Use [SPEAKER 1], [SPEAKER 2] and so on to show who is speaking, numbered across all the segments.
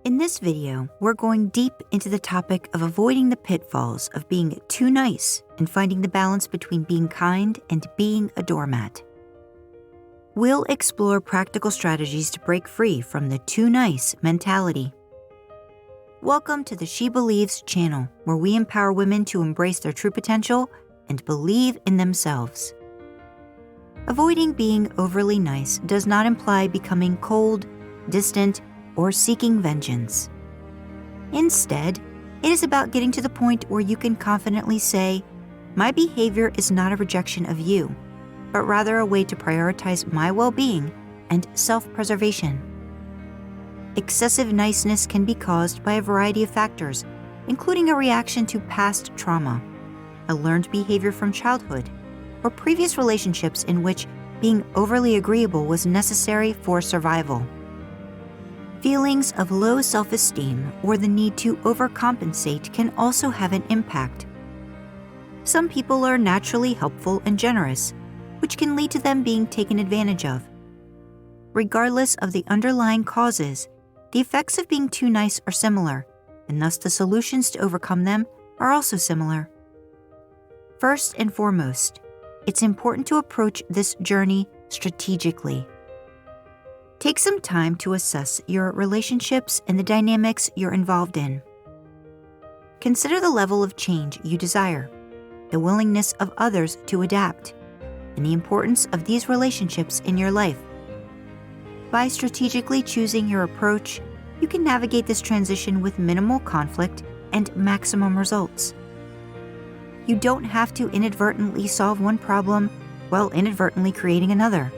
[SPEAKER 1] In this video, we're going deep into the topic of avoiding the pitfalls of being too nice and finding the balance between being kind and being a doormat. We'll explore practical strategies to break free from the too nice mentality. Welcome to the She Believes channel, where we empower women to embrace their true potential and believe in themselves. Avoiding being overly nice does not imply becoming cold, distant, or seeking vengeance. Instead, it is about getting to the point where you can confidently say, "My behavior is not a rejection of you, but rather a way to prioritize my well-being and self-preservation." Excessive niceness can be caused by a variety of factors, including a reaction to past trauma, a learned behavior from childhood, or previous relationships in which being overly agreeable was necessary for survival. Feelings of low self-esteem or the need to overcompensate can also have an impact. Some people are naturally helpful and generous, which can lead to them being taken advantage of. Regardless of the underlying causes, the effects of being too nice are similar, and thus the solutions to overcome them are also similar. First and foremost, it's important to approach this journey strategically. Take some time to assess your relationships and the dynamics you're involved in. Consider the level of change you desire, the willingness of others to adapt, and the importance of these relationships in your life. By strategically choosing your approach, you can navigate this transition with minimal conflict and maximum results. You don't have to inadvertently solve one problem while inadvertently creating another.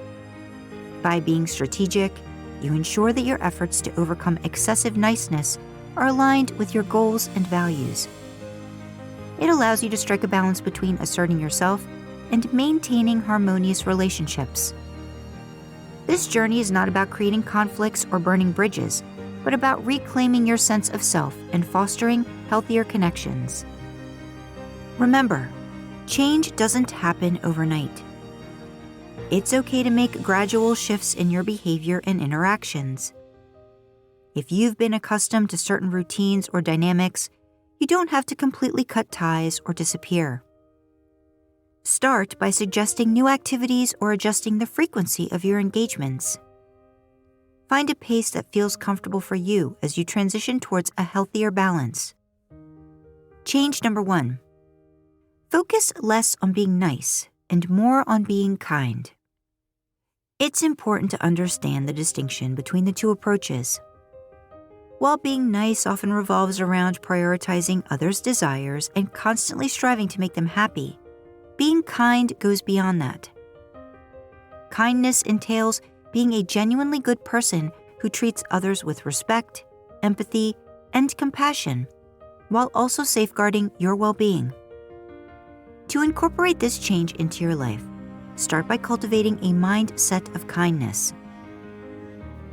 [SPEAKER 1] By being strategic, you ensure that your efforts to overcome excessive niceness are aligned with your goals and values. It allows you to strike a balance between asserting yourself and maintaining harmonious relationships. This journey is not about creating conflicts or burning bridges, but about reclaiming your sense of self and fostering healthier connections. Remember, change doesn't happen overnight. It's okay to make gradual shifts in your behavior and interactions. If you've been accustomed to certain routines or dynamics, you don't have to completely cut ties or disappear. Start by suggesting new activities or adjusting the frequency of your engagements. Find a pace that feels comfortable for you as you transition towards a healthier balance. Change number 1. Focus less on being nice and more on being kind. It's important to understand the distinction between the two approaches. While being nice often revolves around prioritizing others' desires and constantly striving to make them happy, being kind goes beyond that. Kindness entails being a genuinely good person who treats others with respect, empathy, and compassion, while also safeguarding your well-being. To incorporate this change into your life, start by cultivating a mindset of kindness.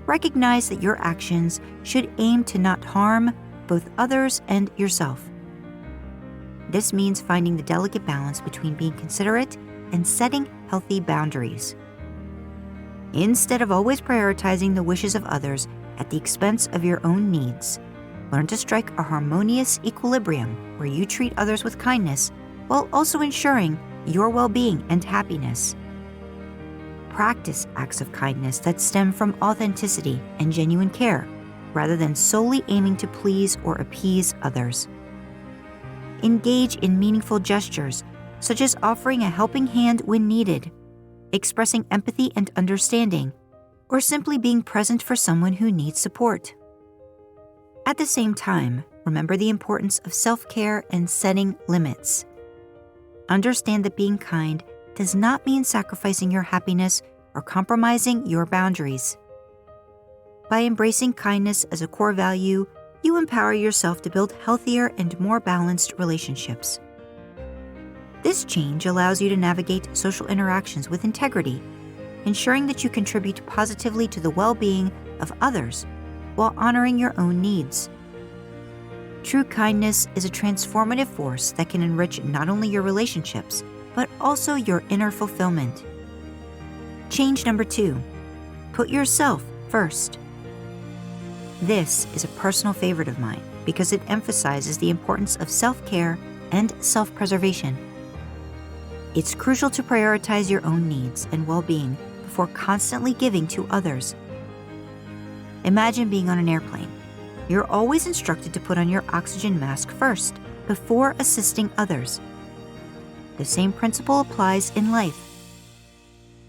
[SPEAKER 1] Recognize that your actions should aim to not harm both others and yourself. This means finding the delicate balance between being considerate and setting healthy boundaries. Instead of always prioritizing the wishes of others at the expense of your own needs, learn to strike a harmonious equilibrium where you treat others with kindness while also ensuring your well-being and happiness. Practice acts of kindness that stem from authenticity and genuine care, rather than solely aiming to please or appease others. Engage in meaningful gestures, such as offering a helping hand when needed, expressing empathy and understanding, or simply being present for someone who needs support. At the same time, remember the importance of self-care and setting limits. Understand that being kind does not mean sacrificing your happiness or compromising your boundaries. By embracing kindness as a core value, you empower yourself to build healthier and more balanced relationships. This change allows you to navigate social interactions with integrity, ensuring that you contribute positively to the well-being of others while honoring your own needs. True kindness is a transformative force that can enrich not only your relationships, but also your inner fulfillment. Change number 2. Put yourself first. This is a personal favorite of mine because it emphasizes the importance of self-care and self-preservation. It's crucial to prioritize your own needs and well-being before constantly giving to others. Imagine being on an airplane. You're always instructed to put on your oxygen mask first, before assisting others. The same principle applies in life.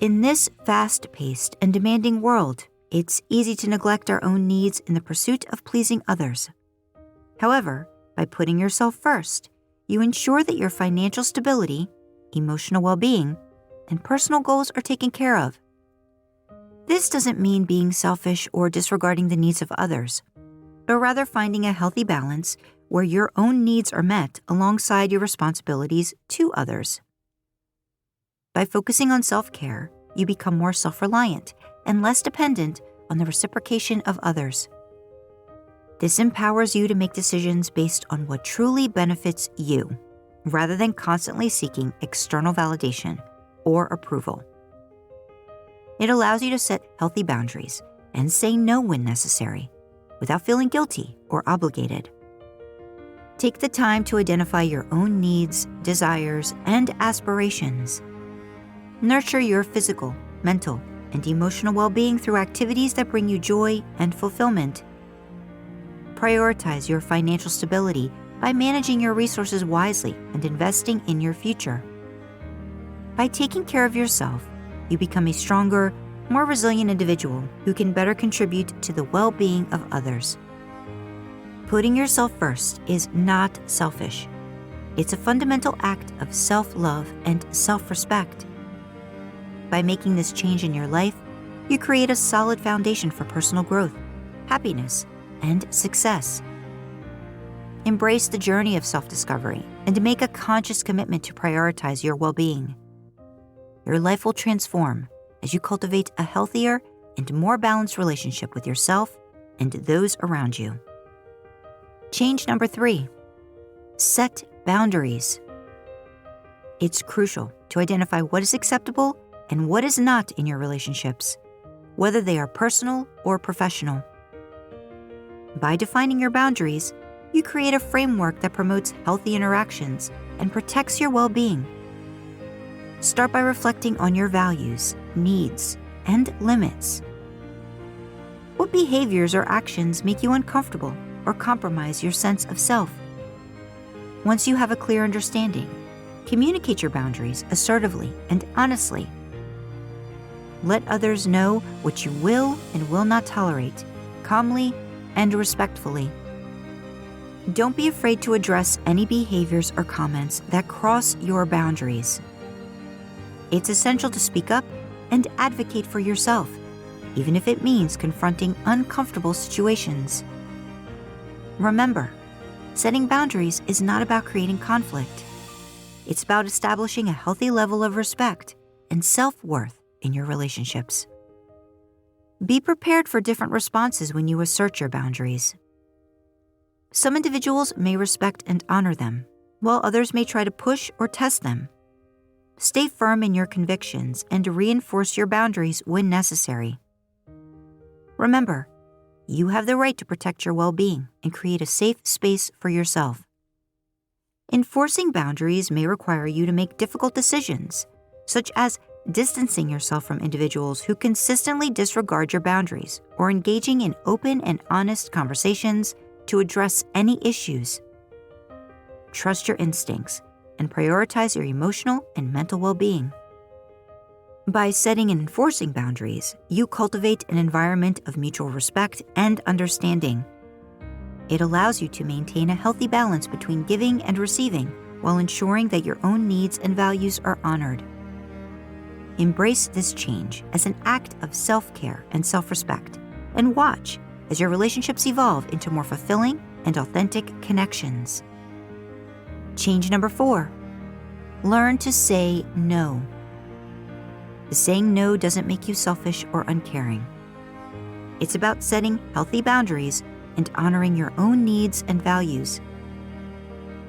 [SPEAKER 1] In this fast-paced and demanding world, it's easy to neglect our own needs in the pursuit of pleasing others. However, by putting yourself first, you ensure that your financial stability, emotional well-being, and personal goals are taken care of. This doesn't mean being selfish or disregarding the needs of others, but rather finding a healthy balance where your own needs are met alongside your responsibilities to others. By focusing on self-care, you become more self-reliant and less dependent on the reciprocation of others. This empowers you to make decisions based on what truly benefits you, rather than constantly seeking external validation or approval. It allows you to set healthy boundaries and say no when necessary, without feeling guilty or obligated. Take the time to identify your own needs, desires, and aspirations. Nurture your physical, mental, and emotional well-being through activities that bring you joy and fulfillment. Prioritize your financial stability by managing your resources wisely and investing in your future. By taking care of yourself, you become a stronger, more resilient individual who can better contribute to the well-being of others. Putting yourself first is not selfish. It's a fundamental act of self-love and self-respect. By making this change in your life, you create a solid foundation for personal growth, happiness, and success. Embrace the journey of self-discovery and make a conscious commitment to prioritize your well-being. Your life will transform as you cultivate a healthier and more balanced relationship with yourself and those around you. Change number 3, set boundaries. It's crucial to identify what is acceptable and what is not in your relationships, whether they are personal or professional. By defining your boundaries, you create a framework that promotes healthy interactions and protects your well-being. Start by reflecting on your values, needs, and limits. What behaviors or actions make you uncomfortable or compromise your sense of self? Once you have a clear understanding, communicate your boundaries assertively and honestly. Let others know what you will and will not tolerate, calmly and respectfully. Don't be afraid to address any behaviors or comments that cross your boundaries. It's essential to speak up and advocate for yourself, even if it means confronting uncomfortable situations. Remember, setting boundaries is not about creating conflict. It's about establishing a healthy level of respect and self-worth in your relationships. Be prepared for different responses when you assert your boundaries. Some individuals may respect and honor them, while others may try to push or test them. Stay firm in your convictions and reinforce your boundaries when necessary. Remember, you have the right to protect your well-being and create a safe space for yourself. Enforcing boundaries may require you to make difficult decisions, such as distancing yourself from individuals who consistently disregard your boundaries or engaging in open and honest conversations to address any issues. Trust your instincts and prioritize your emotional and mental well-being. By setting and enforcing boundaries, you cultivate an environment of mutual respect and understanding. It allows you to maintain a healthy balance between giving and receiving while ensuring that your own needs and values are honored. Embrace this change as an act of self-care and self-respect, and watch as your relationships evolve into more fulfilling and authentic connections. Change number 4, learn to say no. Saying no doesn't make you selfish or uncaring. It's about setting healthy boundaries and honoring your own needs and values.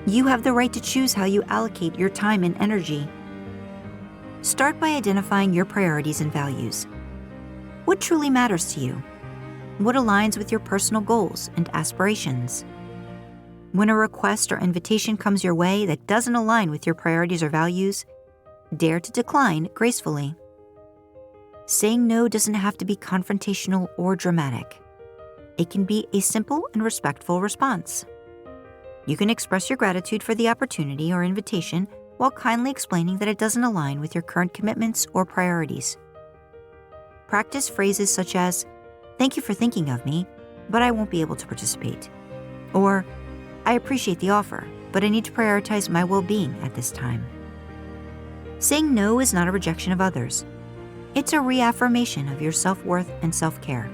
[SPEAKER 1] You have the right to choose how you allocate your time and energy. Start by identifying your priorities and values. What truly matters to you? what aligns with your personal goals and aspirations. When a request or invitation comes your way that doesn't align with your priorities or values, dare to decline gracefully. Saying no doesn't have to be confrontational or dramatic. It can be a simple and respectful response. You can express your gratitude for the opportunity or invitation while kindly explaining that it doesn't align with your current commitments or priorities. Practice phrases such as, "Thank you for thinking of me, but I won't be able to participate." Or, "I appreciate the offer, but I need to prioritize my well-being at this time." Saying no is not a rejection of others. It's a reaffirmation of your self-worth and self-care.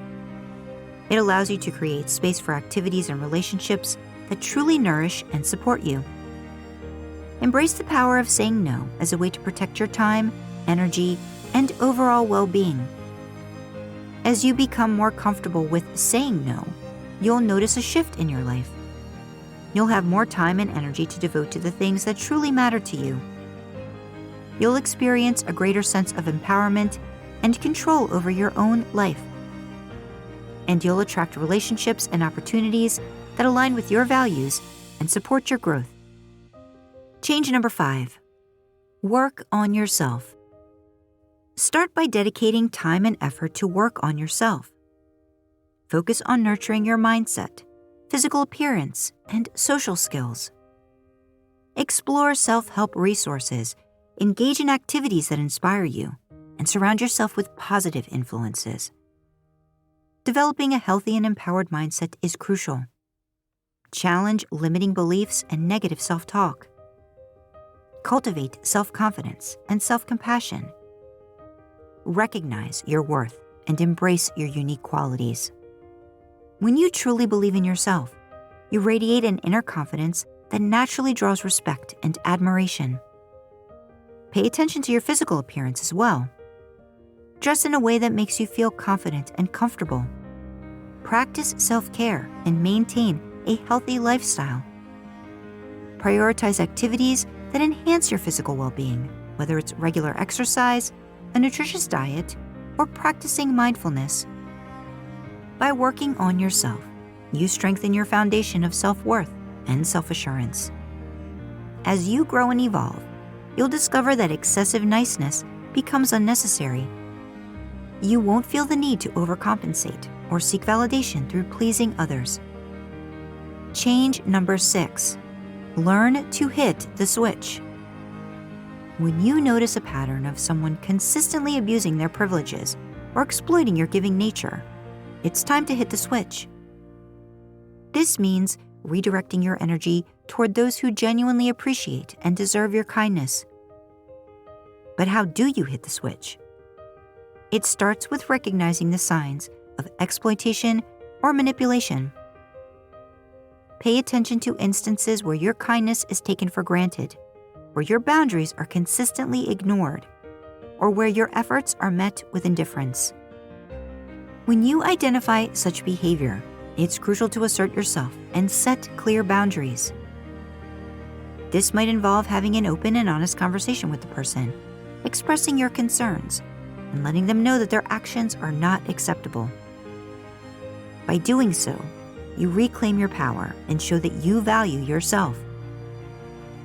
[SPEAKER 1] It allows you to create space for activities and relationships that truly nourish and support you. Embrace the power of saying no as a way to protect your time, energy, and overall well-being. As you become more comfortable with saying no, you'll notice a shift in your life. You'll have more time and energy to devote to the things that truly matter to you. You'll experience a greater sense of empowerment and control over your own life. And you'll attract relationships and opportunities that align with your values and support your growth. Change number 5. Work on yourself. Start by dedicating time and effort to work on yourself. Focus on nurturing your mindset, physical appearance, and social skills. Explore self-help resources, engage in activities that inspire you, and surround yourself with positive influences. Developing a healthy and empowered mindset is crucial. Challenge limiting beliefs and negative self-talk. Cultivate self-confidence and self-compassion. Recognize your worth and embrace your unique qualities. When you truly believe in yourself, you radiate an inner confidence that naturally draws respect and admiration. Pay attention to your physical appearance as well. Dress in a way that makes you feel confident and comfortable. Practice self-care and maintain a healthy lifestyle. Prioritize activities that enhance your physical well-being, whether it's regular exercise, a nutritious diet, or practicing mindfulness. By working on yourself, you strengthen your foundation of self-worth and self-assurance. As you grow and evolve, you'll discover that excessive niceness becomes unnecessary. You won't feel the need to overcompensate or seek validation through pleasing others. Change number 6. Learn to hit the switch. When you notice a pattern of someone consistently abusing their privileges or exploiting your giving nature, it's time to hit the switch. This means redirecting your energy toward those who genuinely appreciate and deserve your kindness. But how do you hit the switch? It starts with recognizing the signs of exploitation or manipulation. Pay attention to instances where your kindness is taken for granted, where your boundaries are consistently ignored, or where your efforts are met with indifference. When you identify such behavior, it's crucial to assert yourself and set clear boundaries. This might involve having an open and honest conversation with the person, expressing your concerns, and letting them know that their actions are not acceptable. By doing so, you reclaim your power and show that you value yourself.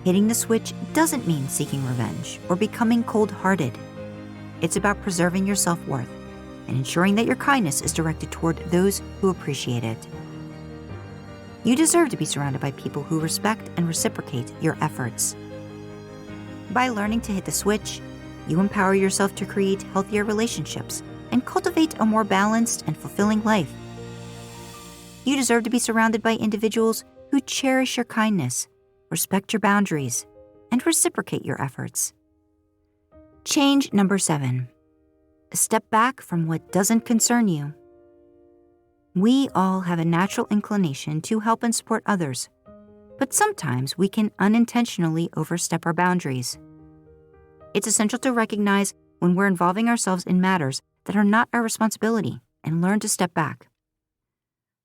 [SPEAKER 1] Hitting the switch doesn't mean seeking revenge or becoming cold-hearted. It's about preserving your self-worth and ensuring that your kindness is directed toward those who appreciate it. You deserve to be surrounded by people who respect and reciprocate your efforts. By learning to hit the switch, you empower yourself to create healthier relationships and cultivate a more balanced and fulfilling life. You deserve to be surrounded by individuals who cherish your kindness, respect your boundaries, and reciprocate your efforts. Change number 7. Step back from what doesn't concern you. We all have a natural inclination to help and support others, but sometimes we can unintentionally overstep our boundaries. It's essential to recognize when we're involving ourselves in matters that are not our responsibility and learn to step back.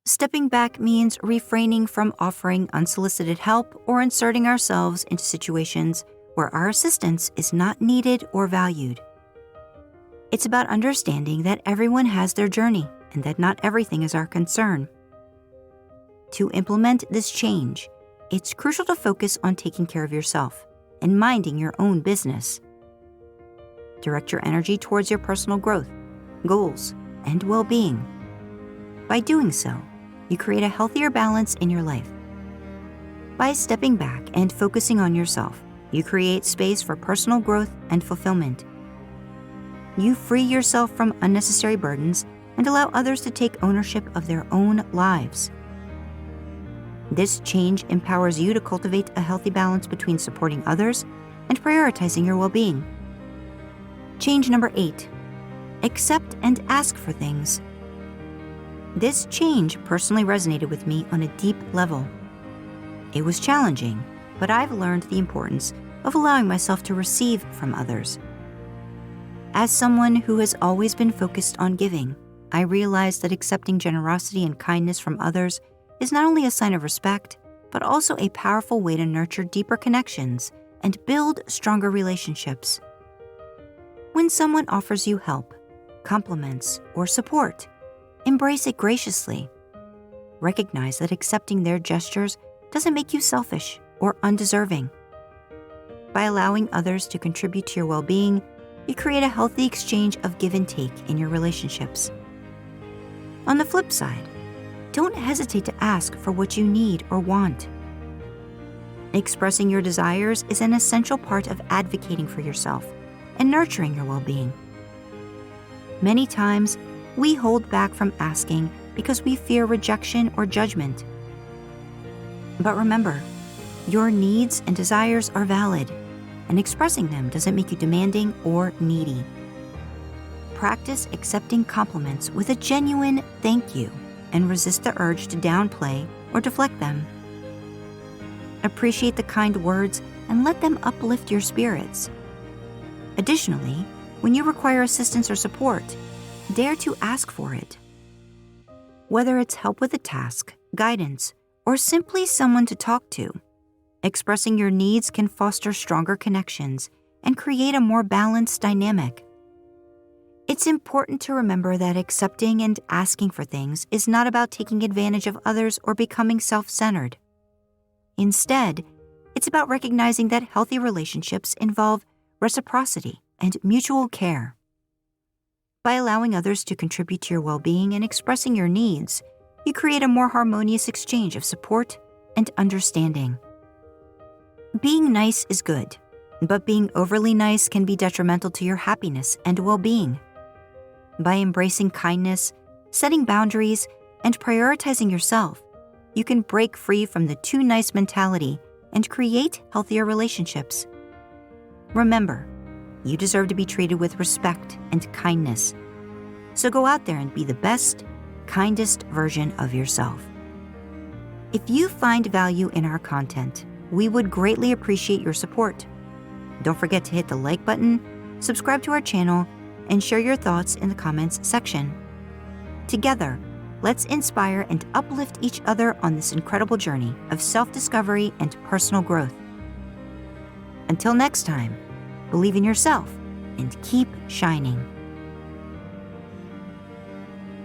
[SPEAKER 1] Stepping back means refraining from offering unsolicited help or inserting ourselves into situations where our assistance is not needed or valued. It's about understanding that everyone has their journey and that not everything is our concern. To implement this change, it's crucial to focus on taking care of yourself and minding your own business. Direct your energy towards your personal growth, goals, and well-being. By doing so, you create a healthier balance in your life. By stepping back and focusing on yourself, you create space for personal growth and fulfillment. You free yourself from unnecessary burdens and allow others to take ownership of their own lives. This change empowers you to cultivate a healthy balance between supporting others and prioritizing your well-being. Change number 8. Accept and ask for things. This change personally resonated with me on a deep level. It was challenging, but I've learned the importance of allowing myself to receive from others. As someone who has always been focused on giving, I realized that accepting generosity and kindness from others is not only a sign of respect, but also a powerful way to nurture deeper connections and build stronger relationships. When someone offers you help, compliments, or support, embrace it graciously. Recognize that accepting their gestures doesn't make you selfish or undeserving. By allowing others to contribute to your well-being, you create a healthy exchange of give and take in your relationships. On the flip side, don't hesitate to ask for what you need or want. Expressing your desires is an essential part of advocating for yourself and nurturing your well-being. Many times, we hold back from asking because we fear rejection or judgment. But remember, your needs and desires are valid, and expressing them doesn't make you demanding or needy. Practice accepting compliments with a genuine thank you and resist the urge to downplay or deflect them. Appreciate the kind words and let them uplift your spirits. Additionally, when you require assistance or support, dare to ask for it. Whether it's help with a task, guidance, or simply someone to talk to, expressing your needs can foster stronger connections and create a more balanced dynamic. It's important to remember that accepting and asking for things is not about taking advantage of others or becoming self-centered. Instead, it's about recognizing that healthy relationships involve reciprocity and mutual care. By allowing others to contribute to your well-being and expressing your needs, you create a more harmonious exchange of support and understanding. Being nice is good, but being overly nice can be detrimental to your happiness and well-being. By embracing kindness, setting boundaries, and prioritizing yourself, you can break free from the too nice mentality and create healthier relationships. Remember, you deserve to be treated with respect and kindness. So go out there and be the best, kindest version of yourself. If you find value in our content, we would greatly appreciate your support. Don't forget to hit the like button, subscribe to our channel, and share your thoughts in the comments section. Together, let's inspire and uplift each other on this incredible journey of self-discovery and personal growth. Until next time, believe in yourself and keep shining.